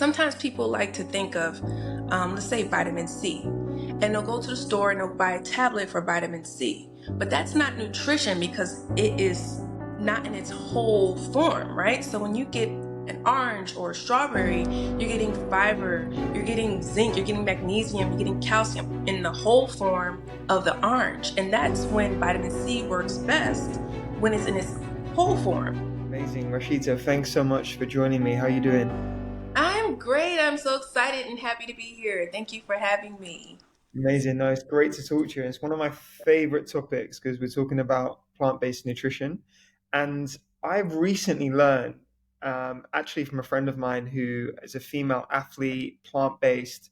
sometimes people like to think of, let's say vitamin C, and they'll go to the store and they'll buy a tablet for vitamin C. But that's not nutrition because it is not in its whole form, right? So when you get an orange or a strawberry, you're getting fiber, you're getting zinc, you're getting magnesium, you're getting calcium in the whole form of the orange. And that's when vitamin C works best, when it's in its whole form. Amazing. Rasheeta, thanks so much for joining me. How are you doing? I'm great. I'm so excited and happy to be here. Thank you for having me. Amazing. No, it's great to talk to you. It's one of my favorite topics because we're talking about plant-based nutrition. And I've recently learned, actually from a friend of mine who is a female athlete, plant-based,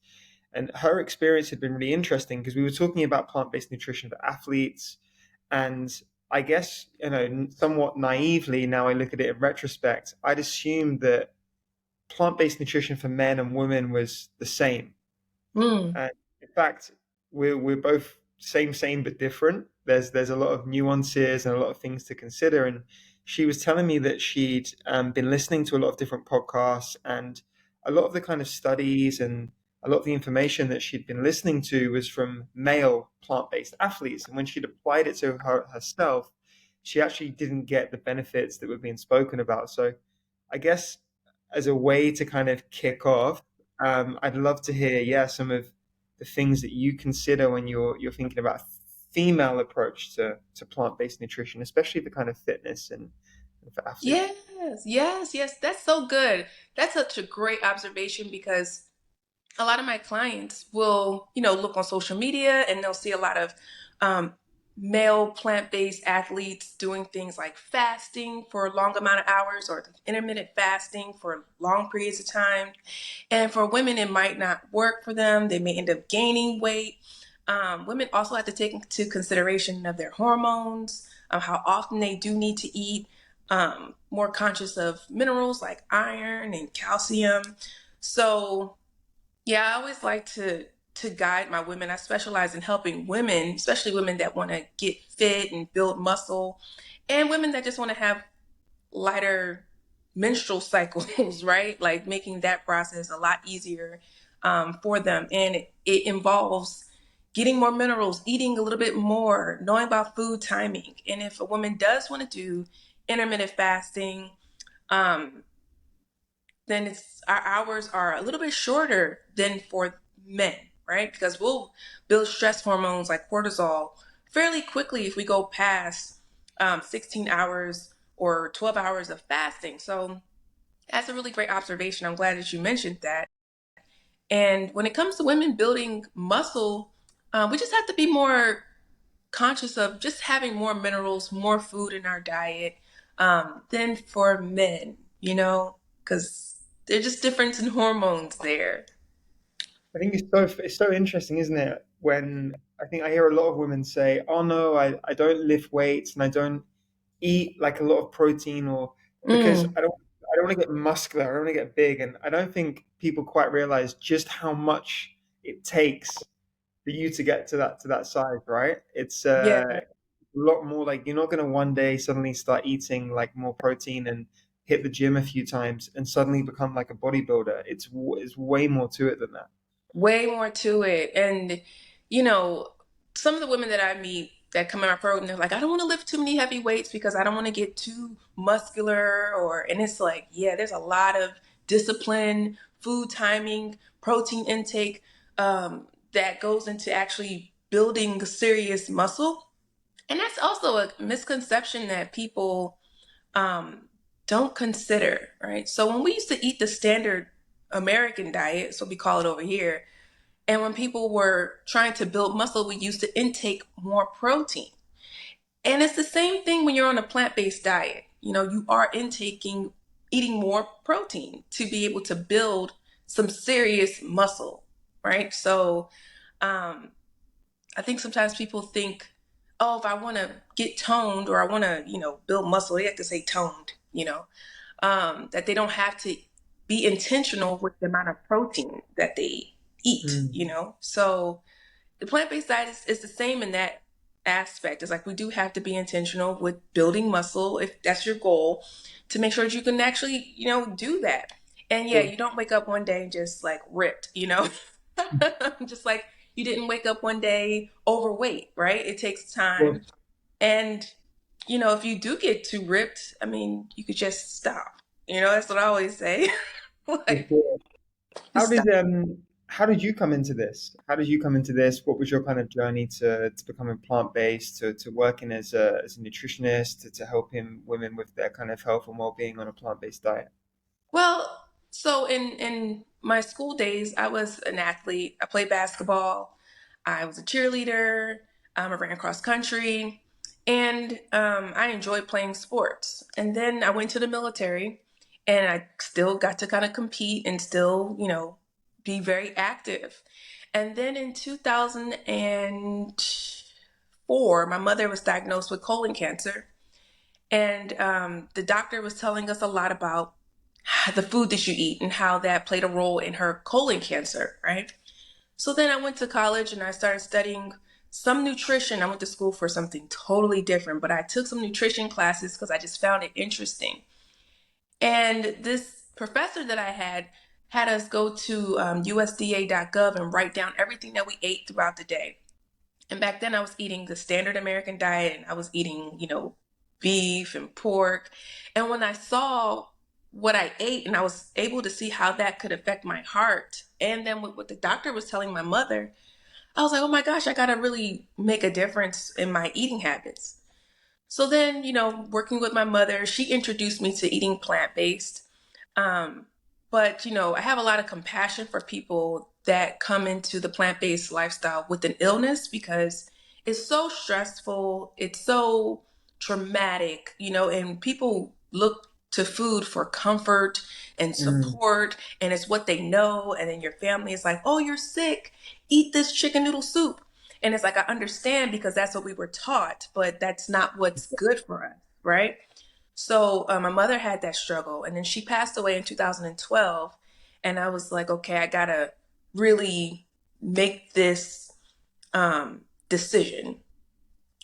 and her experience had been really interesting because we were talking about plant-based nutrition for athletes. And I guess, somewhat naively, now I look at it in retrospect, I'd assumed that plant-based nutrition for men and women was the same. Mm. And in fact, we're both same but different. There's a lot of nuances and a lot of things to consider. And she was telling me that she'd been listening to a lot of different podcasts, and a lot of the kind of studies and a lot of the information that she'd been listening to was from male plant-based athletes. And when she'd applied it to herself, she actually didn't get the benefits that were being spoken about. So I guess as a way to kind of kick off, I'd love to hear, some of the things that you consider when you're thinking about a female approach to plant-based nutrition, especially the kind of fitness and for athletes. Yes. That's so good. That's such a great observation because a lot of my clients will, look on social media and they'll see a lot of male plant-based athletes doing things like fasting for a long amount of hours or intermittent fasting for long periods of time. And for women, it might not work for them. They may end up gaining weight. Women also have to take into consideration of their hormones, how often they do need to eat, more conscious of minerals like iron and calcium. So yeah, I always like to guide my women. I specialize in helping women, especially women that want to get fit and build muscle, and women that just want to have lighter menstrual cycles, right? Like making that process a lot easier for them. And it involves getting more minerals, eating a little bit more, knowing about food timing. And if a woman does want to do intermittent fasting, um, then our hours are a little bit shorter than for men, right? Because we'll build stress hormones like cortisol fairly quickly if we go past 16 hours or 12 hours of fasting. So that's a really great observation. I'm glad that you mentioned that. And when it comes to women building muscle, we just have to be more conscious of just having more minerals, more food in our diet than for men, because they're just different in hormones there. I think it's so interesting, isn't it? When I think I hear a lot of women say, "Oh no, I don't lift weights and I don't eat like a lot of protein, or because Mm, I don't want to get muscular, I don't want to get big." And I don't think people quite realize just how much it takes for you to get to that size, right? It's yeah, a lot more. Like, you're not going to one day suddenly start eating like more protein and hit the gym a few times and suddenly become like a bodybuilder. It's way more to it than that. way more to it. And, you know, some of the women that I meet that come in my program, they're like, I don't want to lift too many heavy weights because I don't want to get too muscular. And it's like, yeah, there's a lot of discipline, food timing, protein intake that goes into actually building serious muscle. And that's also a misconception that people um, don't consider, right? So when we used to eat the standard American diet, so we call it over here, and when people were trying to build muscle, we used to intake more protein. And it's the same thing when you're on a plant-based diet. You are eating more protein to be able to build some serious muscle, right? So um, I think sometimes people think, oh, if I want to get toned or I want to, build muscle, they have to say toned, that they don't have to be intentional with the amount of protein that they eat, Mm. So the plant-based diet is the same in that aspect. It's like we do have to be intentional with building muscle if that's your goal to make sure that you can actually, do that. And yeah, Well, you don't wake up one day and just like ripped, you know? Just like you didn't wake up one day overweight, right? It takes well, time. And, you know, if you do get too ripped, I mean, you could just stop. You know, that's what I always say. for Like, sure. How just did stop. how did you come into this? How did you come into this? What was your kind of journey to becoming plant-based, to working as a nutritionist, to helping women with their kind of health and well-being on a plant-based diet? Well, so in my school days, I was an athlete. I played basketball. I was a cheerleader. I ran cross country, and I enjoyed playing sports. And then I went to the military, and I still got to kind of compete and still, you know, be very active. And then in 2004, my mother was diagnosed with colon cancer. And the doctor was telling us a lot about the food that you eat and how that played a role in her colon cancer, right? So then I went to college and I started studying some nutrition. I went to school for something totally different, but I took some nutrition classes because I just found it interesting. And this professor that I had us go to USDA.gov and write down everything that we ate throughout the day. And back then I was eating the standard American diet and I was eating, you know, beef and pork. And when I saw what I ate and I was able to see how that could affect my heart, and then what the doctor was telling my mother, I was like, oh my gosh, I got to really make a difference in my eating habits. So then, you know, working with my mother, she introduced me to eating plant based. Um, but, you know, I have a lot of compassion for people that come into the plant based lifestyle with an illness because it's so stressful, it's so traumatic, you know, and people look to food for comfort and Mm, support, and it's what they know. And then your family is like, oh, you're sick, eat this chicken noodle soup. And it's like, I understand because that's what we were taught, but that's not what's good for us, right? So my mother had that struggle, and then she passed away in 2012. And I was like, okay, I gotta really make this decision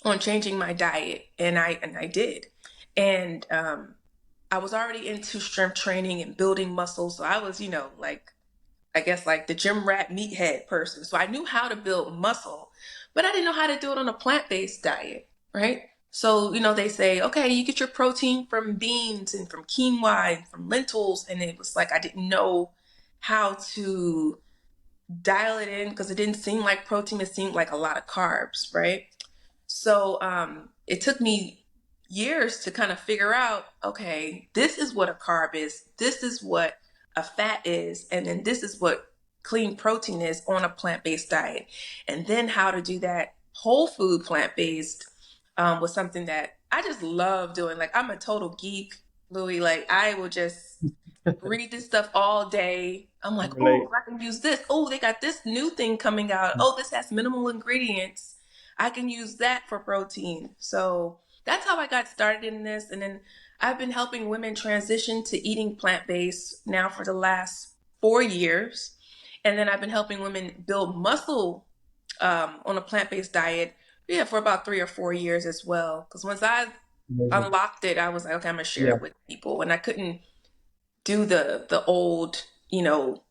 on changing my diet, and I did. And I was already into strength training and building muscle, so I was, you know, like I guess like the gym rat meathead person. So I knew how to build muscle, but I didn't know how to do it on a plant-based diet, right? So, you know, they say, okay, you get your protein from beans and from quinoa and from lentils. And it was like I didn't know how to dial it in because it didn't seem like protein, it seemed like a lot of carbs, right? So it took me years to kind of figure out, okay, this is what a carb is, this is what a fat is, and then this is what clean protein is on a plant-based diet. And then how to do that whole food plant-based was something that I just love doing. Like I'm a total geek, Louis. Like I will just read this stuff all day. I'm like, oh, relate. I can use this. Oh, they got this new thing coming out. Oh, this has minimal ingredients. I can use that for protein. So that's how I got started in this. And then I've been helping women transition to eating plant based now for the last 4 years. And then I've been helping women build muscle on a plant based diet, yeah, for about 3 or 4 years as well. Because once I Amazing. unlocked it, I was like, okay, I'm gonna share Yeah. it with people. And I couldn't do the old, you know,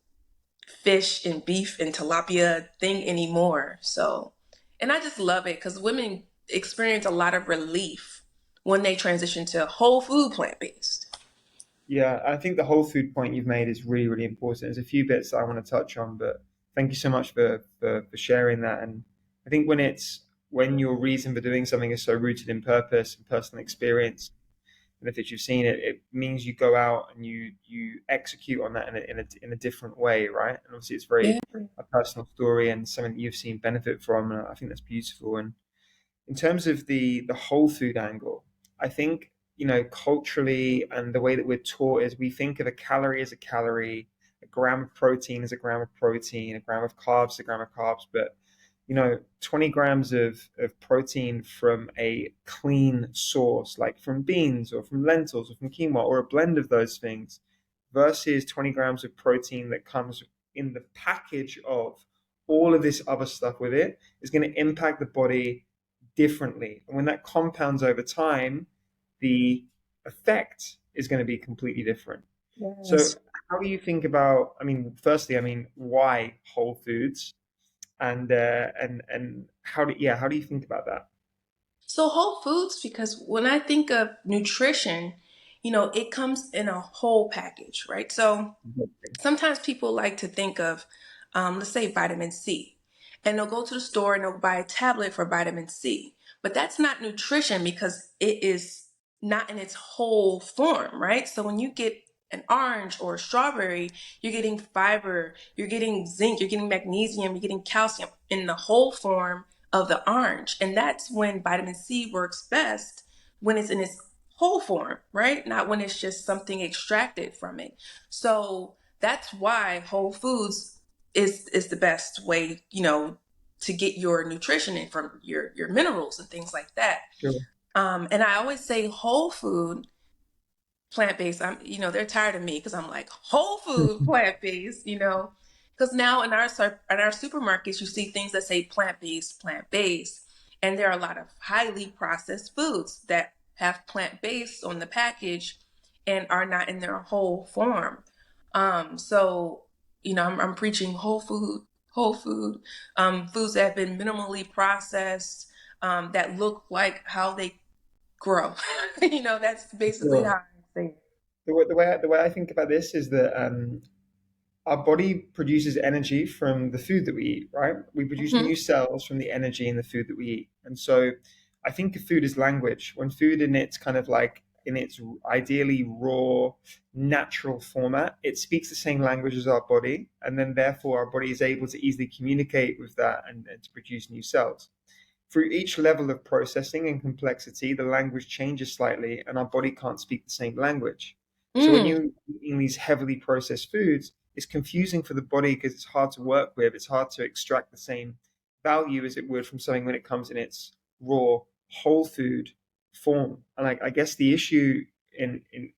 fish and beef and tilapia thing anymore. So, and I just love it because women experience a lot of relief when they transition to whole food plant based. Yeah, I think the whole food point you've made is really, really important. There's a few bits that I want to touch on, but thank you so much for sharing that. And I think when your reason for doing something is so rooted in purpose and personal experience, and if you've seen it, it means you go out and you execute on that in a different way, right? And obviously, it's Yeah. very a personal story and something that you've seen benefit from. And I think that's beautiful. And in terms of the whole food angle, I think culturally and the way that we're taught is we think of a calorie as a calorie, a gram of protein as a gram of protein, a gram of carbs as a gram of carbs, but 20 grams of protein from a clean source, like from beans or from lentils or from quinoa or a blend of those things, versus 20 grams of protein that comes in the package of all of this other stuff with it, is going to impact the body differently. And when that compounds over time, the effect is going to be completely different. So Yes. how do you think about? I mean, firstly, I mean, why whole foods, and how do you think about that? So whole foods, because when I think of nutrition, it comes in a whole package, right? So sometimes people like to think of, let's say, vitamin C, and they'll go to the store and they'll buy a tablet for vitamin C. But that's not nutrition because it is not in its whole form, right? So when you get an orange or a strawberry, you're getting fiber, you're getting zinc, you're getting magnesium, you're getting calcium in the whole form of the orange. And that's when vitamin C works best, when it's in its whole form, right? Not when it's just something extracted from it. So that's why whole foods is the best way, to get your nutrition in, from your minerals and things like that. Sure. And I always say whole food plant-based. They're tired of me because I'm like whole food plant-based, because now in our supermarkets you see things that say plant-based, plant-based, and there are a lot of highly processed foods that have plant-based on the package and are not in their whole form. So I'm preaching whole food, foods that have been minimally processed, that look like how they grow. That's basically how Sure. I say it. The way I think about this is that our body produces energy from the food that we eat, right? We produce Mhm. new cells from the energy in the food that we eat. And so I think of food as language. When food in its kind of like in its ideally raw, natural format, it speaks the same language as our body. And then therefore our body is able to easily communicate with that and to produce new cells. Through each level of processing and complexity, the language changes slightly and our body can't speak the same language. So when Mm, you're eating these heavily processed foods, it's confusing for the body because it's hard to work with. It's hard to extract the same value as it would from something when it comes in its raw, whole food form. And I guess the issue in in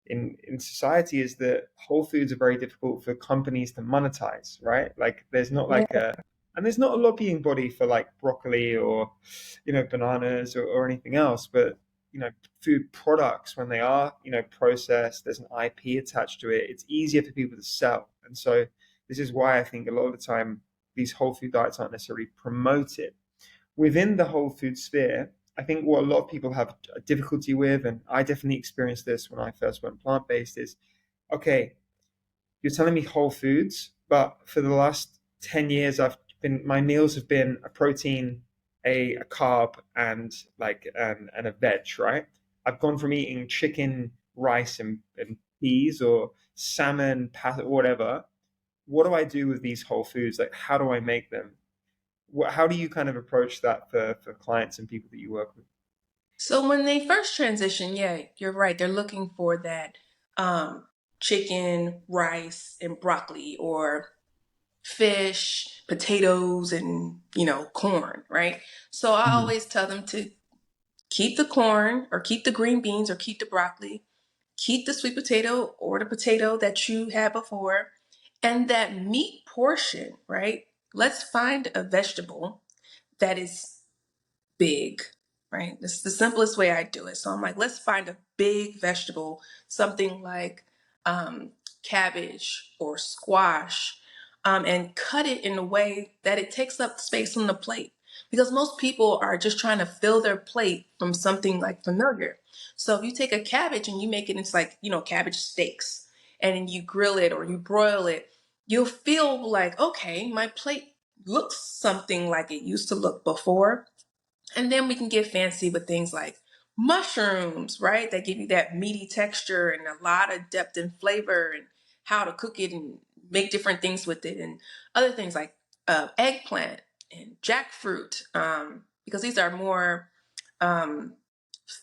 in society is that whole foods are very difficult for companies to monetize, right? Like there's not yeah. like a and there's not a lobbying body for like broccoli or bananas or anything else, but food products when they are processed, there's an IP attached to it. It's easier for people to sell, and so this is why I think a lot of the time these whole food diets aren't necessarily promoted within the whole food sphere. I think what a lot of people have a difficulty with, and I definitely experienced this when I first went plant based, is okay, you're telling me whole foods, but for the last 10 years, my meals have been a protein, a carb, and a veg, right? I've gone from eating chicken, rice, and peas, or salmon, pasta, whatever. What do I do with these whole foods? Like, how do I make them? How do you kind of approach that for clients and people that you work with? So when they first transition, yeah, you're right. They're looking for that um, chicken, rice, and broccoli, or fish, potatoes, and corn, right? So I Mhm. always tell them to keep the corn, or keep the green beans, or keep the broccoli, keep the sweet potato or the potato that you had before, and that meat portion, right? Let's find a vegetable that is big, right? This is the simplest way I do it. So I'm like, let's find a big vegetable, something like um, cabbage or squash, and cut it in a way that it takes up space on the plate. Because most people are just trying to fill their plate from something like familiar. So if you take a cabbage and you make it into, like, cabbage steaks, and then you grill it or you broil it, you'll feel like, okay, my plate looks something like it used to look before. And then we can get fancy with things like mushrooms, right? That give you that meaty texture and a lot of depth and flavor, and how to cook it and make different things with it. And other things like eggplant and jackfruit, because these are more um,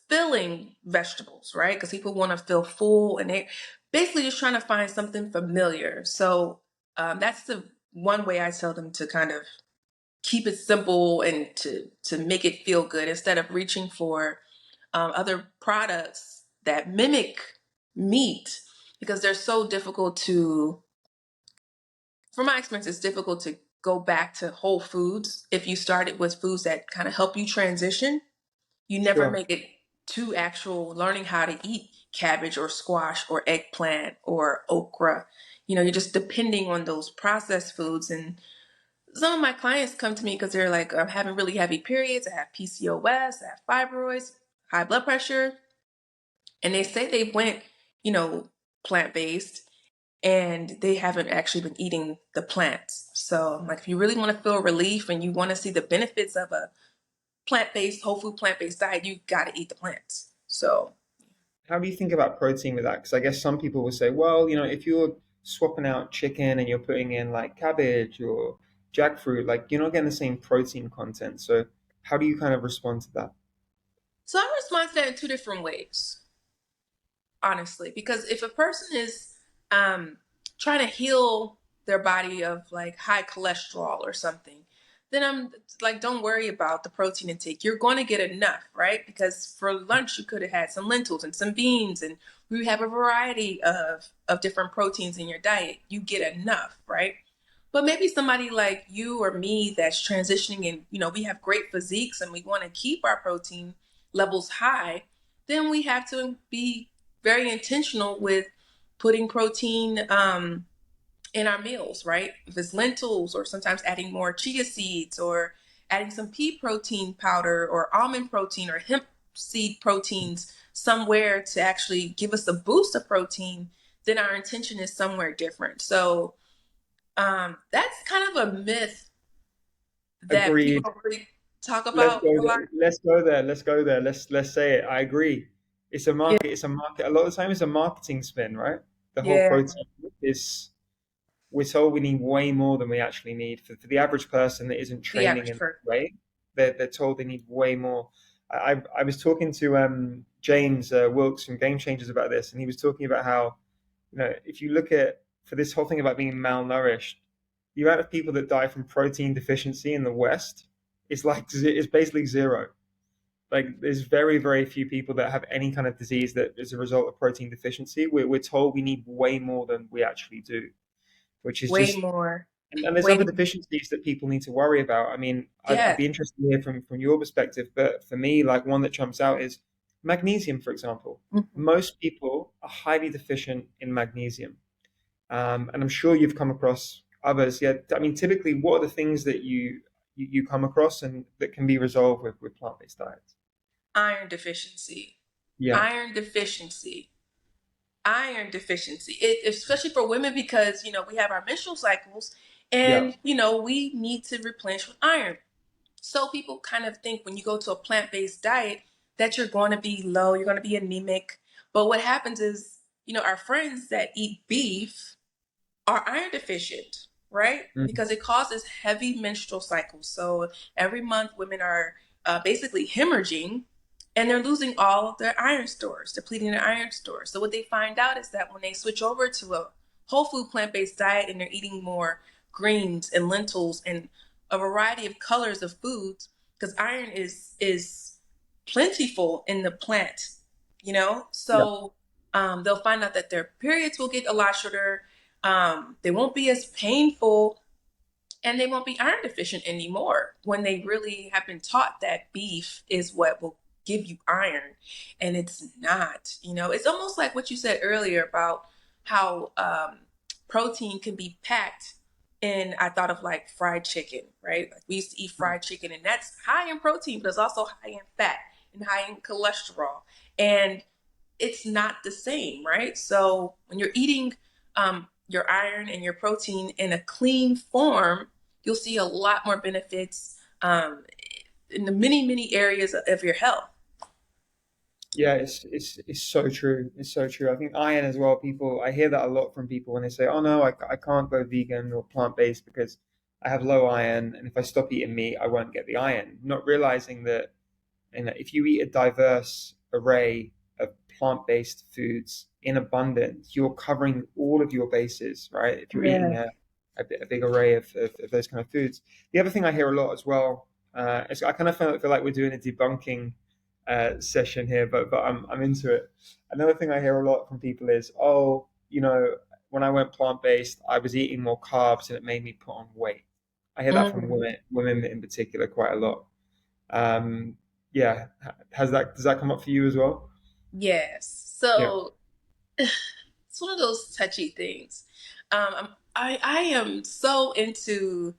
filling vegetables, right? Because people want to feel full, and they're basically just trying to find something familiar. So that's the one way I tell them to kind of keep it simple and to make it feel good, instead of reaching for other products that mimic meat, because they're so difficult to, from my experience, it's difficult to go back to whole foods if you started with foods that kind of help you transition. You never Sure. make it to actual learning how to eat cabbage or squash or eggplant or okra. You're just depending on those processed foods. And some of my clients come to me because they're like, I'm having really heavy periods. I have PCOS, I have fibroids, high blood pressure. And they say they went, plant-based, and they haven't actually been eating the plants. So, like, if you really want to feel relief and you want to see the benefits of a plant-based, whole food plant-based diet, you got to eat the plants. So, How do you think about protein with that? Because I guess some people will say, well, if you're swapping out chicken and you're putting in like cabbage or jackfruit, like you're not getting the same protein content. So how do you kind of respond to that? so I respond to that in two different ways, honestly, because if a person is um, trying to heal their body of like high cholesterol or something, then I'm like, don't worry about the protein intake. You're going to get enough, right? Because for lunch you could have had some lentils and some beans, and we have a variety of different proteins in your diet. You get enough, right? But maybe somebody like you or me that's transitioning, and we have great physiques and we want to keep our protein levels high, then we have to be very intentional with putting protein in our meals, right? If it's lentils, or sometimes adding more chia seeds, or adding some pea protein powder or almond protein or hemp seed proteins somewhere to actually give us a boost of protein, then our intention is somewhere different. So that's kind of a myth that people Agreed. don't really talk Let's about go a lot. there. Let's go there. Let's go there. Let's say it. I agree. It's a Yeah, market. It's a market. A lot of the time, it's a marketing spin, right? The whole yeah, protein is we're told we need way more than we actually need. For the average person that isn't the training average in person. that way, they're told they need way more. I was talking to James Wilkes from Game Changers about this, and he was talking about how if you look at for this whole thing about being malnourished, the amount of people that die from protein deficiency in the West is basically zero. Like there's very few people that have any kind of disease that is a result of protein deficiency. We're told we need way more than we actually do, which is Way just more. and there's Way other more. deficiencies that people need to worry about. I mean, I'd Yeah. be interested to hear from your perspective, but for me, like one that jumps out is magnesium, for example. Mhm. Most people are highly deficient in magnesium, and I'm sure you've come across others. Yeah, I mean, typically, what are the things that you come across and that can be resolved with plant-based diets? Iron deficiency. Yeah, Iron deficiency. Iron deficiency. Especially for women, because we have our menstrual cycles, yeah, and we need to replenish with iron. So people kind of think when you go to a plant-based diet that you're going to be low, you're going to be anemic. But what happens is, our friends that eat beef are iron deficient, right? mm, Because it causes heavy menstrual cycles. So every month, women are basically hemorrhaging, and they're losing all of their iron stores, depleting their iron stores. So what they find out is that when they switch over to a whole food plant-based diet and they're eating more greens and lentils and a variety of colors of foods, because iron is plentiful in the plant, yeah. so they'll find out that their periods will get a lot shorter. They won't be as painful, and they won't be iron deficient anymore when they really have been taught that beef is what will give you iron, and it's not. It's almost like what you said earlier about how protein can be packed in. I thought of like fried chicken, right? Like we used to eat fried chicken, and that's high in protein, but it's also high in fat and high in cholesterol, and it's not the same, right? So when you're eating your iron and your protein in a clean form, you'll see a lot more benefits in the many areas of your health. Yeah, it's so true. It's so true. I think iron as well. I hear that a lot from people when they say, "Oh no, I can't go vegan or plant-based because I have low iron, and if I stop eating meat, I won't get the iron." Not realizing that, if you eat a diverse array of plant-based foods in abundance, you're covering all of your bases, right? If you're eating Yeah. a big array of those kind of foods. The other thing I hear a lot as well, is I kind of feel like we're doing a debunking session here, but I'm into it. Another thing I hear a lot from people is, oh, when I went plant-based, I was eating more carbs and it made me put on weight. I hear that from Mm. women in particular quite a lot. Um, yeah, does that come up for you as well? Yes. Yeah. So it's one of those touchy things. I am so into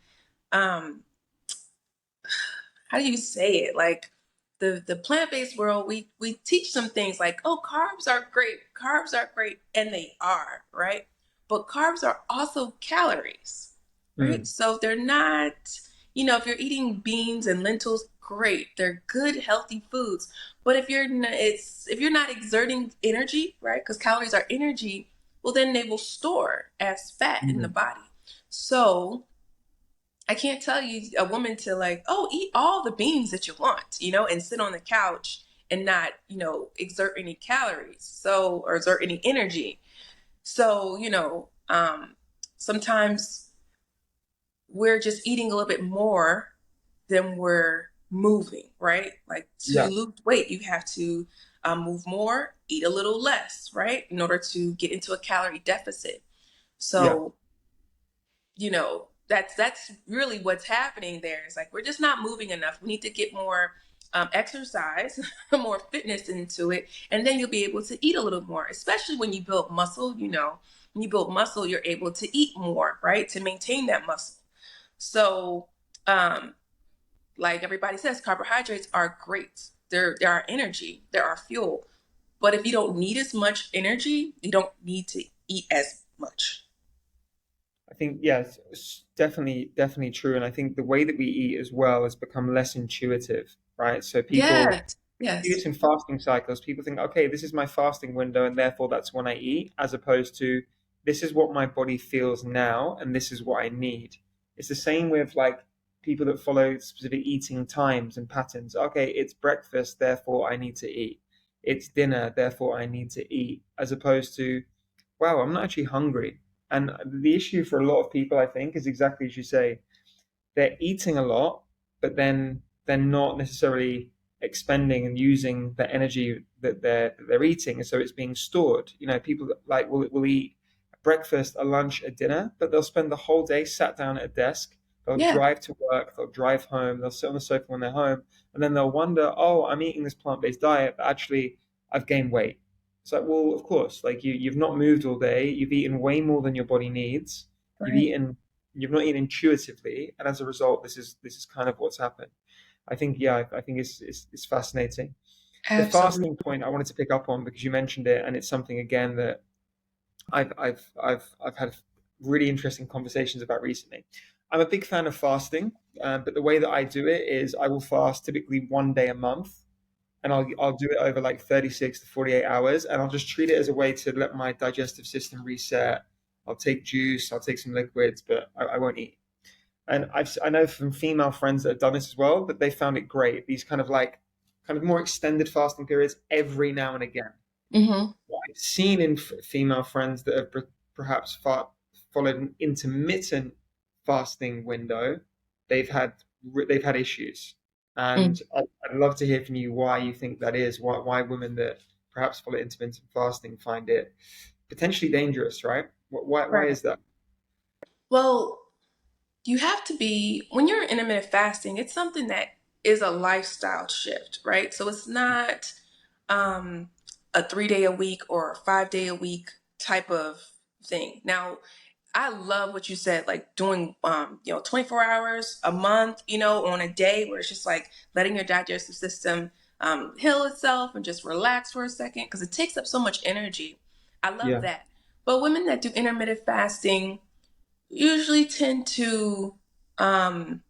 um, how do you say it? Like the plant-based world, we teach some things like, oh, carbs are great, and they are, right? But carbs are also calories, right? Mm. So they're not, if you're eating beans and lentils, great. They're good, healthy foods. But if you're not exerting energy, right? Because calories are energy, well then they will store as fat in the Mm. body. So I can't tell you a woman to like, oh, eat all the beans that you want, and sit on the couch and not, exert any calories. So, or exert any energy. So, sometimes we're just eating a little bit more than we're moving, right? Like to Yeah. lose weight, you have to move more, eat a little less, right? In order to get into a calorie deficit. Yeah. So that's really what's happening there. It's like we're just not moving enough. We need to get more exercise, more fitness into it, and then you'll be able to eat a little more, especially when you build muscle. When you build muscle, you're able to eat more, right, to maintain that muscle. So um like everybody says, carbohydrates are great. They're our energy, they're our fuel. But if you don't need as much energy, you don't need to eat as much. I think, yeah, it's definitely true. And I think the way that we eat as well has become less intuitive, right? So people Yes, do yes, this in fasting cycles. People think, okay, this is my fasting window, and therefore that's when I eat, as opposed to this is what my body feels now, and this is what I need. It's the same with like people that follow specific eating times and patterns. Okay, it's breakfast, therefore I need to eat. It's dinner, therefore I need to eat, as opposed to, wow, I'm not actually hungry. And the issue for a lot of people, I think, is exactly as you say, they're eating a lot, but then they're not necessarily expending and using the energy that they're eating, and so it's being stored. People that, like will eat a breakfast, a lunch, a dinner, but they'll spend the whole day sat down at a desk. They'll yeah, drive to work, they'll drive home, they'll sit on the sofa when they're home, and then they'll wonder, oh, I'm eating this plant-based diet, but actually I've gained weight. It's like, well, of course, like you've not moved all day, you've eaten way more than your body needs, you've right. eaten you've not eaten intuitively, and as a result, this is kind of what's happened. I think, yeah, I think it's fascinating. The Absolutely. fasting point I wanted to pick up on because you mentioned it, and it's something again that I've had really interesting conversations about recently. I'm a big fan of fasting, but the way that I do it is I will fast typically one day a month, and I'll do it over like 36 to 48 hours, and I'll just treat it as a way to let my digestive system reset. I'll take juice, I'll take some liquids, but I won't eat. And I know from female friends that have done this as well that they found it great. These kind of more extended fasting periods every now and again. Hmm. What I've seen in female friends that have perhaps followed an intermittent fasting window, they've had they've had issues. And I'd love to hear from you why you think that is. Why women that perhaps follow intermittent fasting find it potentially dangerous, right? Why Right. is that? Well, you have to be, when you're intermittent fasting, it's something that is a lifestyle shift, right? So it's not um, a 3 day a week or a 5 day a week type of thing. Now, I love what you said, like doing, 24 hours a month, on a day where it's just like letting your digestive system heal itself and just relax for a second because it takes up so much energy. I love Yeah. that. But women that do intermittent fasting usually tend to um,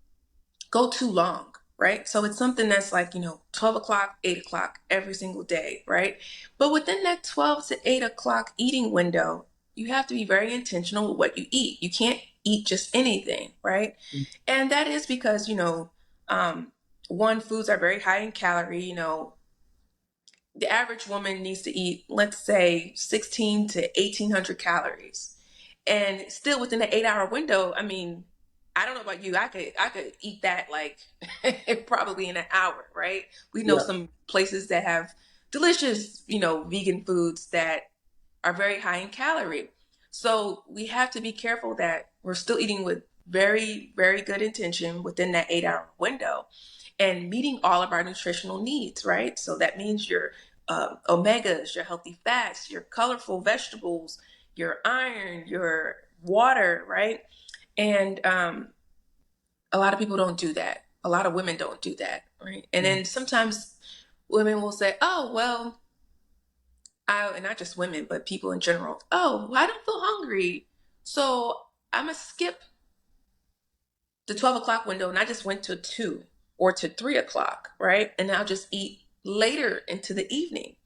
go too long, right? So it's something that's like, 12 o'clock, 8 o'clock every single day, right? But within that 12 to 8 o'clock eating window, you have to be very intentional with what you eat. You can't eat just anything, right? And that is because, um, one, foods are very high in calorie. The average woman needs to eat, let's say, 16 to 1800 calories. And still within the 8 hour window, I mean, I don't know about you, I could eat that like probably in an hour, right? We know Yeah. some places that have delicious, vegan foods that are very high in calorie. So we have to be careful that we're still eating with very, very good intention within that 8 hour window and meeting all of our nutritional needs, right? So that means your omegas, your healthy fats, your colorful vegetables, your iron, your water, right? And a lot of people don't do that. A lot of women don't do that, right? And Mm. then sometimes women will say, "Oh, well, and not just women, but people in general. Oh, well, I don't feel hungry, so I'm gonna skip the 12 o'clock window and I just went to 2 or to 3 o'clock, right? And I'll just eat later into the evening."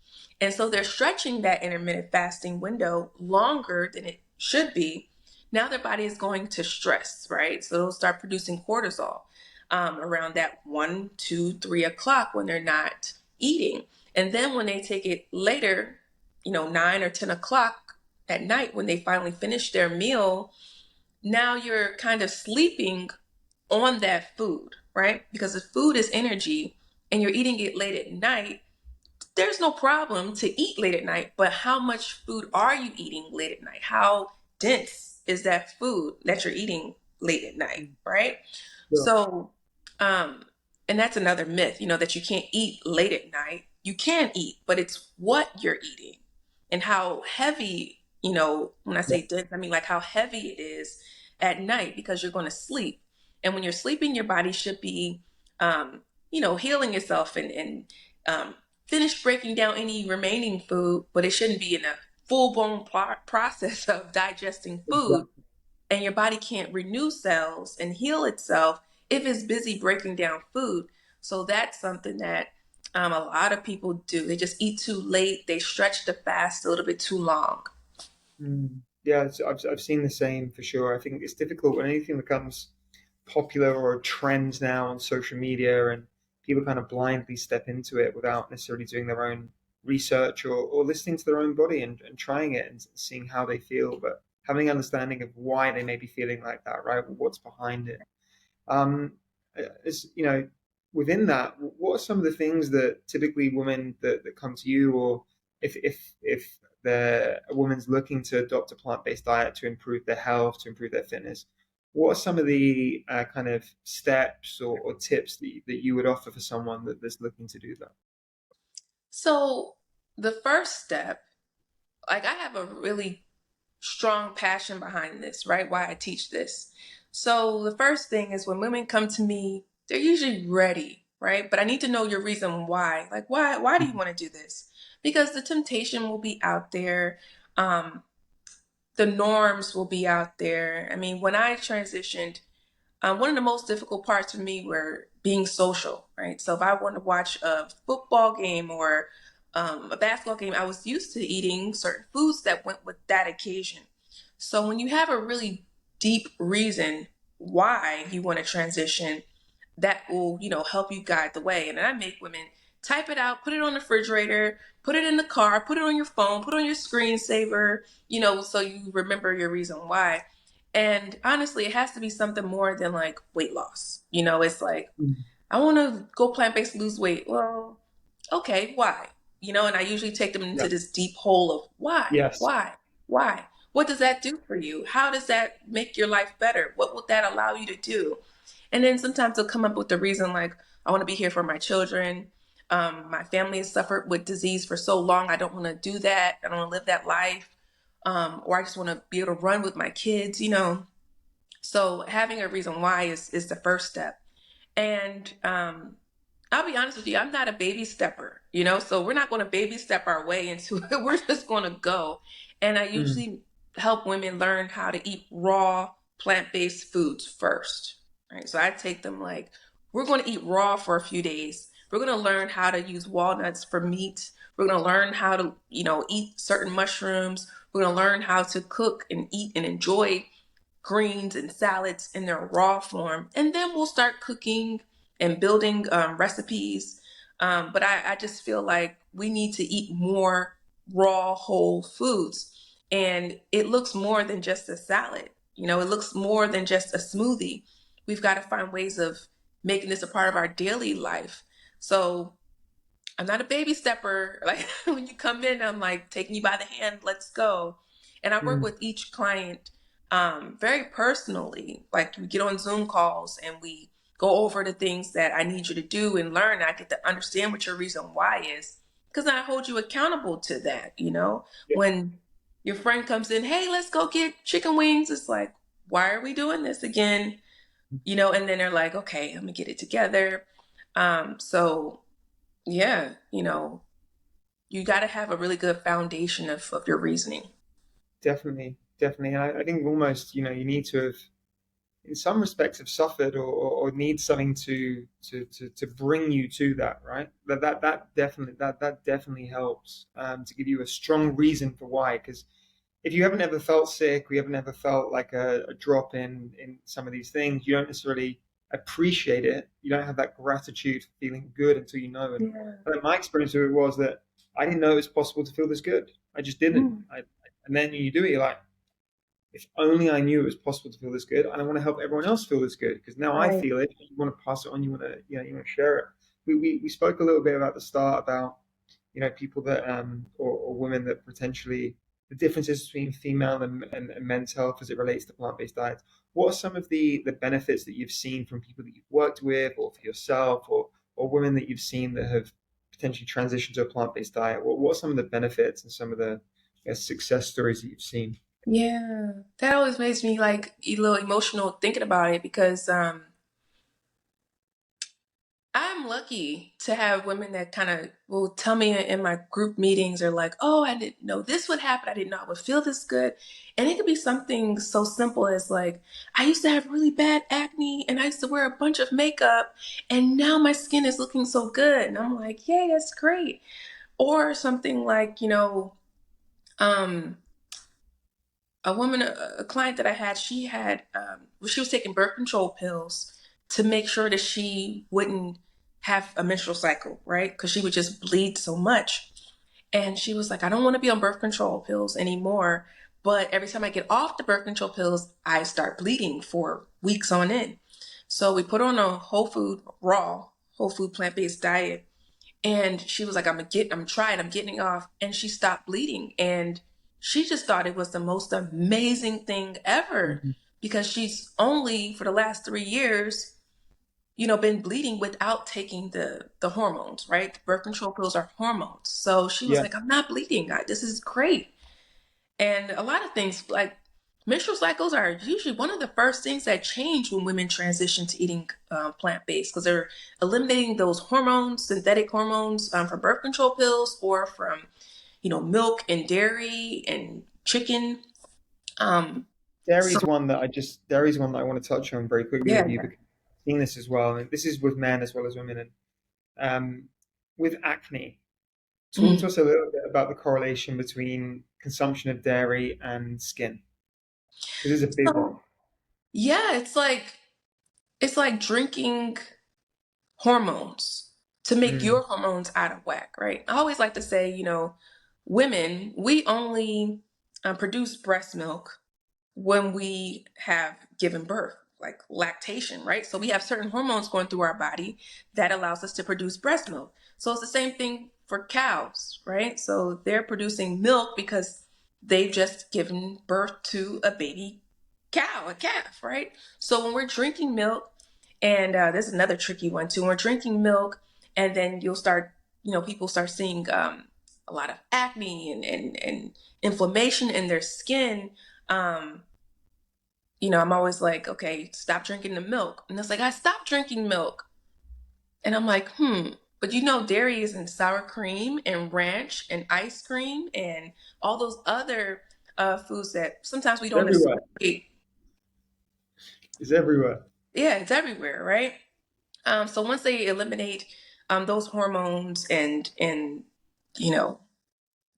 And so they're stretching that intermittent fasting window longer than it should be. Now their body is going to stress, right? So they'll start producing cortisol around that 1, 2, 3 o'clock when they're not eating. And then when they take it later, 9 or 10 o'clock at night, when they finally finish their meal, now you're kind of sleeping on that food, right? Because the food is energy and you're eating it late at night, there's no problem to eat late at night, but how much food are you eating late at night? How dense is that food that you're eating late at night, Mm. right? Sure. So, um, and that's another myth, that you can't eat late at night. You can eat, but it's what you're eating and how heavy, when I Yeah. say dense, I mean like how heavy it is at night because you're going to sleep. And when you're sleeping, your body should be, healing itself and um, finish breaking down any remaining food, but it shouldn't be in a full-blown process of digesting food. Exactly. And your body can't renew cells and heal itself if it's busy breaking down food. So that's something that a lot of people do. They just eat too late. They stretch the fast a little bit too long. Mm. Yeah, I've seen the same for sure. I think it's difficult when anything becomes popular or a trend now on social media and people kind of blindly step into it without necessarily doing their own research or listening to their own body and trying it and seeing how they feel, but having an understanding of why they may be feeling like that, right? What's behind it. Um, as you know, within that, what are some of the things that typically women that come to you, or if a woman's looking to adopt a plant-based diet to improve their health, to improve their fitness, what are some of the kind of steps or tips that you would offer for someone that's looking to do that? So the first step, like I have a really strong passion behind this, right? Why I teach this. So the first thing is when women come to me, they're usually ready, right? But I need to know your reason why. Like why do you want to do this? Because the temptation will be out there. The norms will be out there. I mean, when I transitioned, one of the most difficult parts for me were being social, right? So if I want to watch a football game or a basketball game, I was used to eating certain foods that went with that occasion. So when you have a really deep reason why you want to transition, that will, help you guide the way. And I make women type it out, put it on the refrigerator, put it in the car, put it on your phone, put it on your screensaver, so you remember your reason why. And honestly, it has to be something more than like weight loss. It's like, Mm. I want to go plant based, lose weight. Well, okay, why? And I usually take them Yeah. into this deep hole of why, Yes. why, why? What does that do for you? How does that make your life better? What will that allow you to do? And then sometimes they'll come up with the reason like, I want to be here for my children. My family has suffered with disease for so long. I don't want to do that. I don't want to live that life. Or I just want to be able to run with my kids. So having a reason why is the first step. And I'll be honest with you, I'm not a baby stepper. So we're not going to baby step our way into it. We're just going to go. And I Mm. usually help women learn how to eat raw plant-based foods first. Right. So I take them like, we're going to eat raw for a few days. We're going to learn how to use walnuts for meat. We're going to learn how to, eat certain mushrooms. We're going to learn how to cook and eat and enjoy greens and salads in their raw form. And then we'll start cooking and building recipes. But I just feel like we need to eat more raw, whole foods. And it looks more than just a salad. It looks more than just a smoothie. We've got to find ways of making this a part of our daily life. So I'm not a baby stepper. Like when you come in, I'm like taking you by the hand, let's go. And I work Mm. with each client very personally. Like we get on Zoom calls and we go over the things that I need you to do and learn. I get to understand what your reason why is. because I hold you accountable to that, Yeah. when your friend comes in, hey, let's go get chicken wings. It's like, why are we doing this again? And then they're like, okay, I'm gonna get it together. So yeah, you got to have a really good foundation of your reasoning. Definitely, definitely. And I think almost, you need to have, in some respects, have suffered or need something to bring you to that, right? That definitely helps to give you a strong reason for why. Because if you haven't ever felt sick, or you haven't ever felt like a drop in some of these things, you don't necessarily appreciate it. You don't have that gratitude for feeling good until you know. And Yeah. my experience of it was that I didn't know it was possible to feel this good. I just didn't. Mm. And then you do it, you're like, if only I knew it was possible to feel this good, and I want to help everyone else feel this good because now I Right. feel it. You want to pass it on. You want to share it. We spoke a little bit about the start about people that or women that potentially the differences between female and men's health as it relates to plant-based diets. What are some of the benefits that you've seen from people that you've worked with, or for yourself, or women that you've seen that have potentially transitioned to a plant-based diet? What are some of the benefits and some of the success stories that you've seen? Yeah. That always makes me like a little emotional thinking about it because I'm lucky to have women that kind of will tell me in my group meetings or like, oh, I didn't know this would happen. I didn't know I would feel this good. And it could be something so simple as like, I used to have really bad acne and I used to wear a bunch of makeup and now my skin is looking so good. And I'm like, yay, that's great. Or something like, um, a woman, a client that I had, she was taking birth control pills to make sure that she wouldn't have a menstrual cycle, right? Because she would just bleed so much. And she was like, I don't want to be on birth control pills anymore. But every time I get off the birth control pills, I start bleeding for weeks on end. So we put her on a whole food plant-based diet. And she was like, I'm getting off. And she stopped bleeding. And she just thought it was the most amazing thing ever Mhm. because she's only for the last 3 years, been bleeding without taking the hormones, right? The birth control pills are hormones. So she was Yeah. like, I'm not bleeding. This is great. And a lot of things like menstrual cycles are usually one of the first things that change when women transition to eating plant-based because they're eliminating those hormones, synthetic hormones from birth control pills or from, milk and dairy and chicken. Um, so Dairy's one that I want to touch on very quickly yeah, with you because I've seen this as well, and this is with men as well as women. And with acne, talk to mm. us a little bit about the correlation between consumption of dairy and skin, because it's a big one. So yeah, it's like drinking hormones to make Mm, your hormones out of whack, right? I always like to say, women, we only produce breast milk when we have given birth, like lactation, right? So we have certain hormones going through our body that allows us to produce breast milk. So it's the same thing for cows, right? So they're producing milk because they've just given birth to a baby cow, a calf, right? So when we're drinking milk, and there's another tricky one too. When we're drinking milk, and then people start seeing a lot of acne and inflammation in their skin. Um, I'm always like, okay, stop drinking the milk. And it's like, I stopped drinking milk. And I'm like, but dairy is in sour cream and ranch and ice cream and all those other foods that sometimes we it's don't everywhere. associate. It's everywhere. Yeah, it's everywhere, right? So once they eliminate those hormones and you know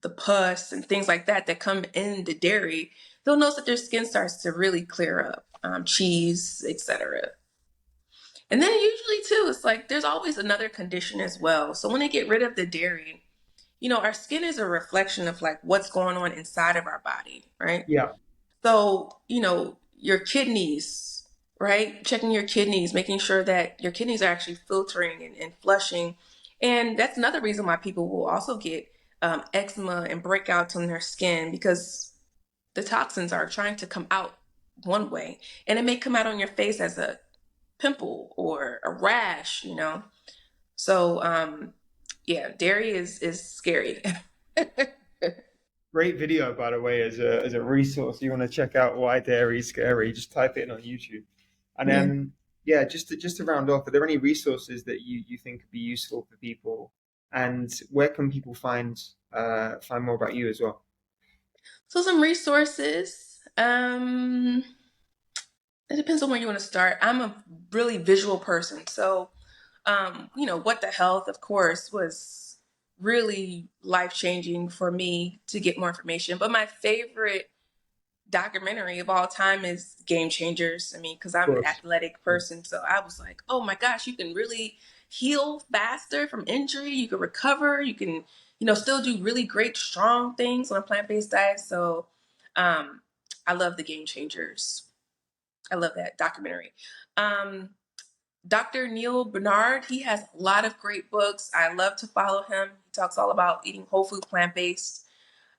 the pus and things like that come in the dairy, they'll notice that their skin starts to really clear up, cheese, etc. And then usually too, it's like there's always another condition as well. So when they get rid of the dairy, our skin is a reflection of like what's going on inside of our body, right? Yeah. So, your kidneys, right? Checking your kidneys, making sure that your kidneys are actually filtering and flushing. And that's another reason why people will also get eczema and breakouts on their skin because the toxins are trying to come out one way. And it may come out on your face as a pimple or a rash. So, Yeah, dairy is scary. Great video, by the way, as a resource. You want to check out why dairy is scary? Just type it in on YouTube. And Yeah. yeah, just to round off, are there any resources that you think could be useful for people? And where can people find more about you as well? So some resources. It depends on where you want to start. I'm a really visual person, so What the Health, of course, was really life changing for me to get more information. But my favorite documentary of all time is Game Changers. I mean, because Of I'm an course. athletic person, so I was like, oh my gosh, you can really heal faster from injury. You can recover. You can, still do really great, strong things on a plant based diet. So, um, I love the Game Changers. I love that documentary. Um, Dr. Neil Bernard, he has a lot of great books. I love to follow him. He talks all about eating whole food, plant based.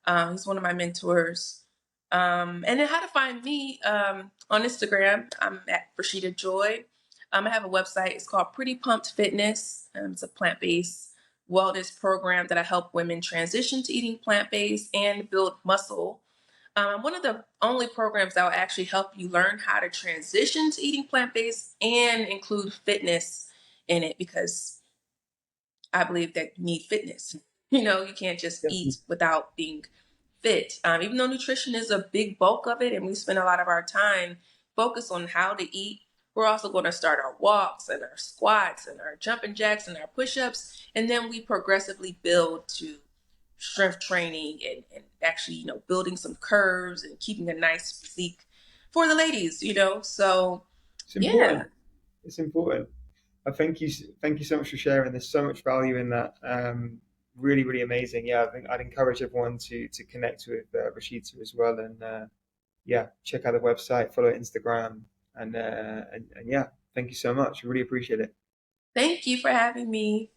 He's one of my mentors. And then how to find me on Instagram. I'm at Rasheeta Joy. I have a website. It's called Pretty Pumped Fitness. It's a plant-based wellness program that I help women transition to eating plant-based and build muscle. I'm one of the only programs that will actually help you learn how to transition to eating plant-based and include fitness in it because I believe that you need fitness. You can't just Yeah. eat without being fit. Even though nutrition is a big bulk of it and we spend a lot of our time focused on how to eat, we're also going to start our walks and our squats and our jumping jacks and our push-ups. And then we progressively build to strength training and actually, building some curves and keeping a nice physique for the ladies. So It's yeah. important. It's important. I thank you so much for sharing. There's so much value in that. Really, really amazing. Yeah, I think I'd encourage everyone to connect with Rasheeta as well, and yeah, check out the website, follow Instagram, and yeah, thank you so much. Really appreciate it. Thank you for having me.